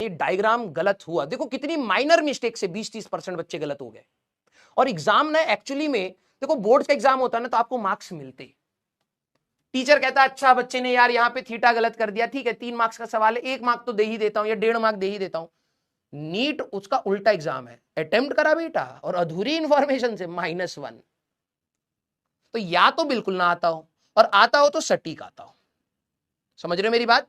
ये डायग्राम गलत हुआ, देखो कितनी माइनर मिस्टेक से 20-30% बच्चे गलत हो गए। और एग्जाम ना एक्चुअली में देखो बोर्ड का एग्जाम होता है ना तो आपको मार्क्स मिलते, टीचर कहता है अच्छा बच्चे ने यार यहाँ पे थीटा गलत कर दिया, ठीक है 3 मार्क्स का सवाल है, 1 मार्क तो दे ही देता हूं या 1.5 मार्क दे ही देता हूं। नीट उसका उल्टा एग्जाम है, अटेम्प्ट करा बेटा और अधूरी इंफॉर्मेशन से -1। तो या तो बिल्कुल ना आता हो और आता हो तो सटीक आता हो। समझ रहे हो मेरी बात?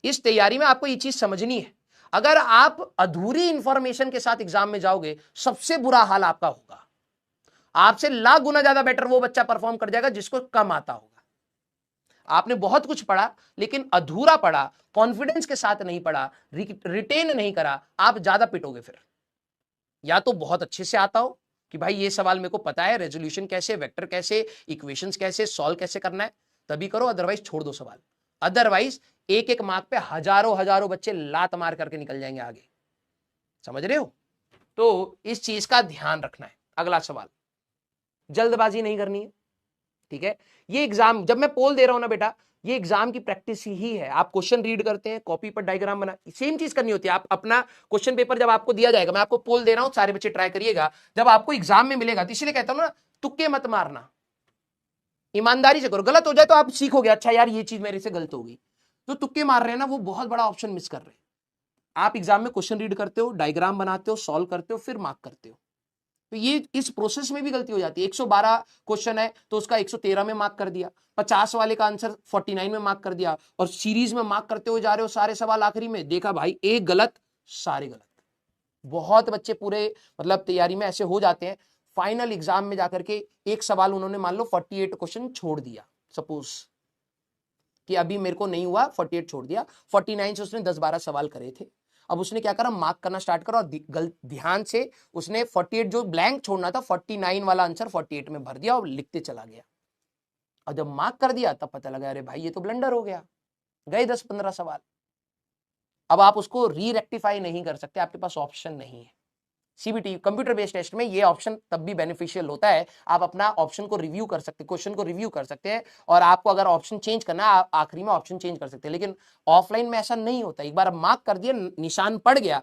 इस तैयारी में आपको ये चीज समझनी है। अगर आप अधूरी इंफॉर्मेशन के साथ एग्जाम में जाओगे सबसे बुरा हाल आपका होगा। आपसे लाख गुना ज्यादा बेटर वो बच्चा परफॉर्म कर जाएगा जिसको कम आता होगा। आपने बहुत कुछ पढ़ा लेकिन अधूरा पढ़ा, कॉन्फिडेंस के साथ नहीं पढ़ा, रिटेन नहीं करा, आप ज्यादा पिटोगे फिर। या तो बहुत अच्छे से आता हो कि भाई ये सवाल मेरे को पता है, रेजोल्यूशन कैसे, वेक्टर कैसे, इक्वेशंस कैसे, सॉल्व कैसे करना है, तभी करो, अदरवाइज छोड़ दो सवाल। अदरवाइज एक एक मार्क पे हजारों हजारों बच्चे लात मार करके निकल जाएंगे आगे। समझ रहे हो? तो इस चीज का ध्यान रखना है। अगला सवाल, जल्दबाजी नहीं करनी है, ठीक है? ये एग्जाम जब मैं पोल दे रहा हूं ना बेटा, ये एग्जाम की प्रैक्टिस ही है। आप क्वेश्चन रीड करते हैं, कॉपी पर डायग्राम बना, सेम चीज करनी होती है। आप अपना क्वेश्चन पेपर जब आपको दिया जाएगा, मैं आपको पोल दे रहा हूं, सारे बच्चे ट्राई करिएगा, जब आपको एग्जाम में मिलेगा, तो इसलिए कहता हूं ना तुक्के मत मारना, ईमानदारी से करो। गलत हो जाए तो आप सीखोगे, अच्छा यार ये चीज मेरे से गलत हो गई। तो तुक्के मार रहे हैं ना, वो बहुत बड़ा ऑप्शन मिस कर रहे हैं। आप एग्जाम में क्वेश्चन रीड करते हो, डायग्राम बनाते हो, सॉल्व करते हो, फिर मार्क करते हो। तो ये इस प्रोसेस में भी गलती हो जाती है। 112 क्वेश्चन है तो उसका 113 में मार्क कर दिया, 50 वाले का आंसर 49 में मार्क कर दिया, और सीरीज में मार्क करते हुए जा रहे हो सारे सवाल, आखिरी में देखा भाई एक गलत, सारे गलत। बहुत बच्चे पूरे मतलब तैयारी में ऐसे हो जाते हैं, फाइनल एग्जाम में जाकर के एक सवाल उन्होंने मान लो 48 क्वेश्चन छोड़ दिया, सपोज कि अभी मेरे को नहीं हुआ, 48 छोड़ दिया, 49 से उसने 10-12 सवाल करे थे। अब उसने क्या करा, मार्क करना स्टार्ट करा और ध्यान से उसने 48 जो ब्लैंक छोड़ना था, 49 वाला आंसर 48 में भर दिया और लिखते चला गया। और जब मार्क कर दिया तब पता लगा अरे भाई ये तो ब्लंडर हो गया, गए 10-15 सवाल। अब आप उसको री रेक्टिफाई नहीं कर सकते, आपके पास ऑप्शन नहीं है। सीबीटी कंप्यूटर बेस्ड टेस्ट में ये ऑप्शन तब भी बेनिफिशियल होता है, आप अपना ऑप्शन को रिव्यू कर सकते हैं, क्वेश्चन को रिव्यू कर सकते हैं, और आपको अगर ऑप्शन चेंज करना है आखिरी में ऑप्शन चेंज कर सकते हैं। लेकिन ऑफलाइन में ऐसा नहीं होता, एक बार मार्क कर दिया, निशान पड़ गया,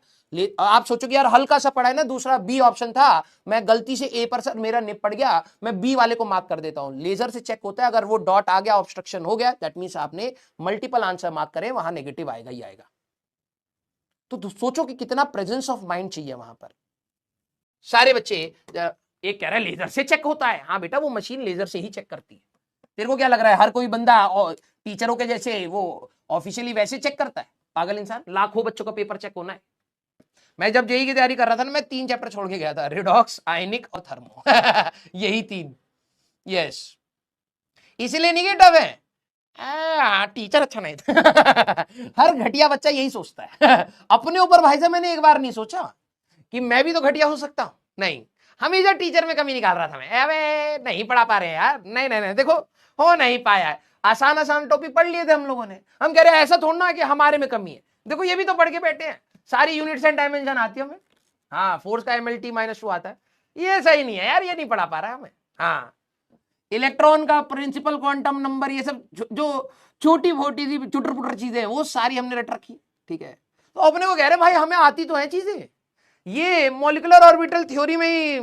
आप सोचोगे यार हल्का सा पड़ा है ना, दूसरा बी ऑप्शन था, मैं गलती से ए पर सर मेरा निप पड़ गया, मैं बी वाले को मार्क कर देता हूं। लेजर से चेक होता है, अगर वो डॉट आ गया, ऑब्स्ट्रक्शन हो गया, दैट मींस आपने मल्टीपल आंसर मार्क करे, वहां नेगेटिव आएगा ही आएगा। तो सोचो कि कितना प्रेजेंस ऑफ माइंड चाहिए वहां पर। सारे बच्चे एक कह रहा है लेजर से चेक होता है, हाँ बेटा वो मशीन लेजर से ही चेक करती है। तेरे को क्या लग रहा है हर कोई बंदा टीचरों के जैसे वो ऑफिशियली वैसे चेक करता है? पागल इंसान, लाखों बच्चों का पेपर चेक होना है। मैं जब जेईई की तैयारी कर रहा था ना, मैं 3 चैप्टर छोड़ के गया था, रिडॉक्स, आयनिक और थर्मो यही 3। यस, इसीलिए नहीं गए टफ है, टीचर अच्छा नहीं था हर घटिया बच्चा यही सोचता है अपने ऊपर भाई साहब मैंने एक बार नहीं सोचा कि मैं भी तो घटिया हो सकता हूं, नहीं, हमेशा टीचर में कमी निकाल रहा था मैं, अबे नहीं पढ़ा पा रहे हैं यार, नहीं नहीं नहीं, देखो हो नहीं पाया है, आसान आसान टॉपिक पढ़ लिए थे हम लोगों ने, हम कह रहे हैं ऐसा थोड़ा ना कि हमारे में कमी है, देखो ये भी तो पढ़ के बैठे हैं, सारी यूनिट्स एंड डायमेंशन आती है हमें, हाँ फोर्स का MLT -2 आता है, ये सही नहीं है यार, ये नहीं पढ़ा पा रहा है हमें, हाँ इलेक्ट्रॉन का प्रिंसिपल क्वांटम नंबर, ये सब जो छोटी मोटी सी चुटर पुटर चीजें वो सारी हमने रट रखी, ठीक है। तो अपने को कह रहे भाई हमें आती तो है चीजें, ये मॉलिक्यूलर ऑर्बिटल थ्योरी में ही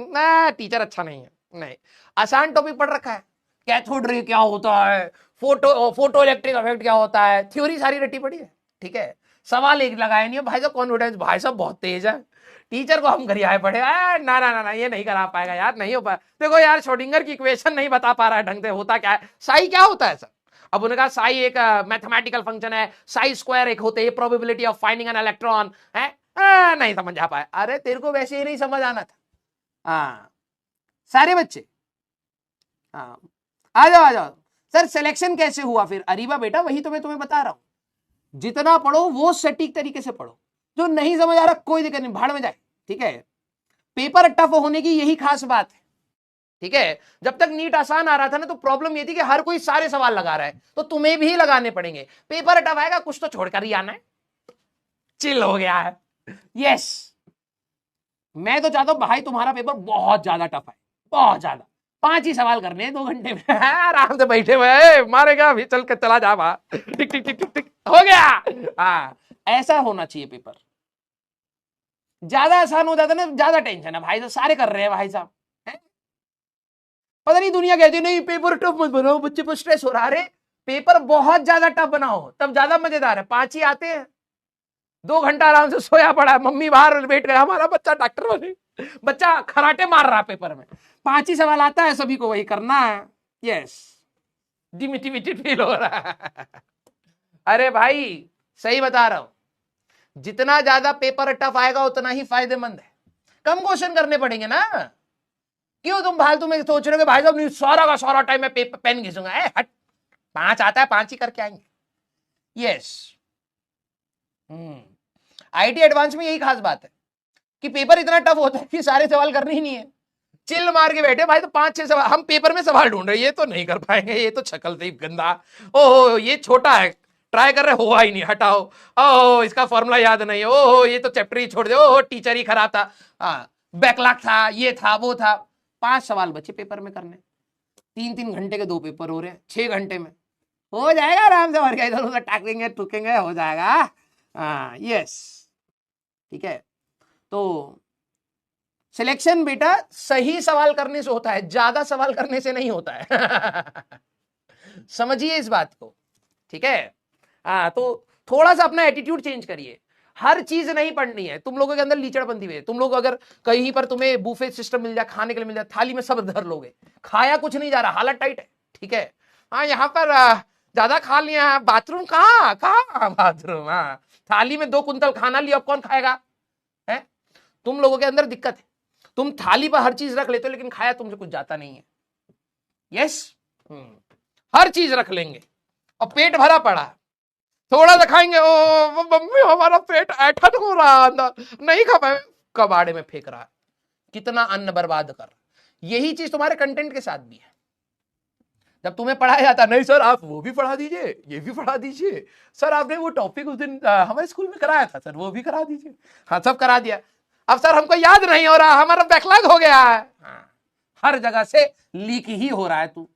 टीचर अच्छा नहीं है, नहीं आसान टॉपिक पढ़ रखा है, कैथोड रे क्या होता है, फोटो इलेक्ट्रिक इफेक्ट क्या होता है, थ्योरी सारी रटी पड़ी है, ठीक है। सवाल एक लगाया नहीं है भाई साहब, कॉन्फिडेंस भाई साहब बहुत तेज है, टीचर को हम गरियाए पड़े, ना ना ना ना ये नहीं करा पाएगा यार, नहीं हो पाया, देखो यार श्रोडिंगर की इक्वेशन नहीं बता पा रहा है ढंग से, होता क्या है, साई क्या होता है सर, अब उन्होंने कहा साई एक मैथमेटिकल फंक्शन है, साई स्क्वायर एक होते हैं, probability of finding an electron है, नहीं समझ आ पाया, अरे तेरे को वैसे ही नहीं समझ आना था, हाँ सारे बच्चे, हाँ आ जाओ आ जाओ, सर सिलेक्शन कैसे हुआ फिर, अरीबा बेटा वही तो मैं तुम्हें बता रहा हूं, जितना पढ़ो वो सटीक तरीके से पढ़ो, जो नहीं समझ आ रहा कोई दिक्कत नहीं, भाड़ में जाए, ठीक है। पेपर टफ होने की यही खास बात है, ठीक है। जब तक नीट आसान आ रहा था ना तो प्रॉब्लम ये थी कि हर कोई सारे सवाल लगा रहा है, तो तुम्हें भी लगाने पड़ेंगे, पेपर टफ आएगा कुछ तो छोड़कर ही आना है, चिल हो गया है, यस मैं तो चाहता हूं भाई तुम्हारा पेपर बहुत ज्यादा टफ है, बहुत ज्यादा, 5 ही सवाल करने हैं 2 घंटे में आराम से बैठे हुए, मारेगा अभी चल के चला जा, टिक टिक टिक टिक टिक हो गया, हाँ ऐसा होना चाहिए पेपर, ज्यादा आसान हो जाता ना, ज्यादा टेंशन है भाई साहब, सारे कर रहे हैं भाई साहब। पता नहीं दुनिया कहती है नहीं पेपर टफ मत बनाओ, बच्चे पर स्ट्रेस हो रहा है। पेपर बहुत ज्यादा टफ बनाओ तब ज्यादा मजेदार है। 5 ही आते हैं, 2 घंटा आराम से सोया पड़ा है, मम्मी बाहर बैठ गया, हमारा बच्चा डॉक्टर बने, बच्चा खराटे मार रहा पेपर में, 5 ही सवाल आता है, सभी को वही करना है। यस, डिमिटिमिटेड फील हो रहा है। अरे भाई सही बता रहा हूं, जितना ज्यादा पेपर टफ आएगा उतना ही फायदेमंद है। कम क्वेश्चन करने पड़ेंगे ना। क्यों तुम फालतू में सोच रहे हो कि भाई साहब सारा का सारा टाइम मैं पेन घिसूंगा? हट, 5 आता है, 5 ही करके आएंगे। यस, आईटी एडवांस में यही खास बात है कि पेपर इतना टफ होता है कि सारे सवाल करने ही नहीं है, चिल मार के बैठे भाई, तो 5-6 सवाल हम पेपर में सवाल ढूंढ रहे, ये तो नहीं कर पाएंगे, ये तो शक्ल से ही गंदा, ओहो ये छोटा है, ट्राई कर रहे, हुआ ही नहीं, हटाओ, ओहो इसका फॉर्मूला याद नहीं है, ओहो ये तो चैप्टर ही छोड़ दे, ओहो टीचर ही खराब था, हाँ बैकलॉग था, ये था वो था। 5 सवाल बचे पेपर में करने, 3-3 घंटे के 2 पेपर हो रहे हैं, 6 घंटे में हो जाएगा आराम से, और क्या इधर उधर टाकेंगे टूकेंगे, हो जाएगा। हाँ यस, ठीक है। तो सिलेक्शन बेटा सही सवाल करने से होता है, ज्यादा सवाल करने से नहीं होता है। समझिए इस बात को, ठीक है। हाँ, तो थोड़ा सा अपना एटीट्यूड चेंज करिए, हर चीज नहीं पढ़नी है। तुम लोगों के अंदर लीचड़बंदी है, तुम लोग अगर कहीं पर तुम्हें बुफे सिस्टम मिल जाए, खाने के लिए मिल जाए, थाली में सब धर लोगे, खाया कुछ नहीं जा रहा, हालत टाइट है, ठीक है। हाँ यहाँ पर ज्यादा खा लिया, बाथरूम कहाँ कहाँ बाथरूम, हाँ थाली में 2 कुंतल खाना लिया, अब कौन खाएगा? है तुम लोगों के अंदर दिक्कत है, तुम थाली पर हर चीज रख लेते हो लेकिन खाया तुमसे कुछ जाता नहीं है। यस, हर चीज रख लेंगे और पेट भरा पड़ा, थोड़ा सा खाएंगे, ओ मम्मी हमारा पेट ऐठन हो रहा, अंदर नहीं खा पाए, कबाड़े में फेंक रहा, कितना अन्न बर्बाद कर। यही चीज तुम्हारे कंटेंट के साथ भी है। जब तुम्हें पढ़ाया जाता नहीं सर आप वो भी पढ़ा दीजिए, ये भी पढ़ा दीजिए, सर आपने वो टॉपिक उस दिन हमारे स्कूल में कराया था सर, वो भी करा दीजिए, हाँ सब करा दिया, अब सर हमको याद नहीं हो रहा, हमारा बैकलॉग हो गया है। हाँ, हर जगह से लीक ही हो रहा है तू।